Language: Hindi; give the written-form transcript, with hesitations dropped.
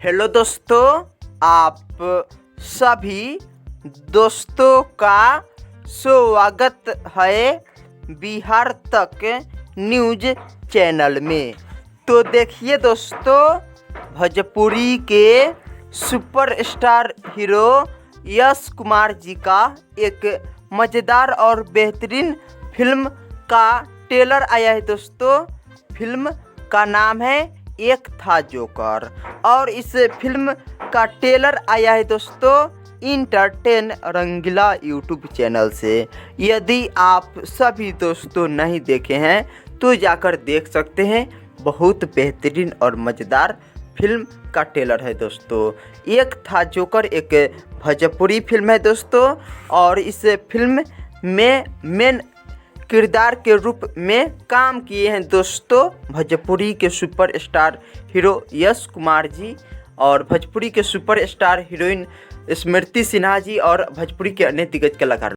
हेलो दोस्तों, आप सभी दोस्तों का स्वागत है बिहार तक न्यूज चैनल में। तो देखिए दोस्तों, भोजपुरी के सुपरस्टार हीरो यश कुमार जी का एक मज़ेदार और बेहतरीन फिल्म का ट्रेलर आया है दोस्तों। फिल्म का नाम है एक था जोकर और इस फिल्म का ट्रेलर आया है दोस्तों इंटरटेन रंगीला यूट्यूब चैनल से। यदि आप सभी दोस्तों नहीं देखे हैं तो जाकर देख सकते हैं। बहुत बेहतरीन और मज़ेदार फिल्म का ट्रेलर है दोस्तों। एक था जोकर एक भोजपुरी फिल्म है दोस्तों और इस फिल्म में मेन किरदार के रूप में काम किए हैं दोस्तों भोजपुरी के सुपरस्टार हीरो यश कुमार जी और भोजपुरी के सुपरस्टार हीरोइन स्मृति सिन्हा जी और भोजपुरी के अन्य दिग्गज कलाकार।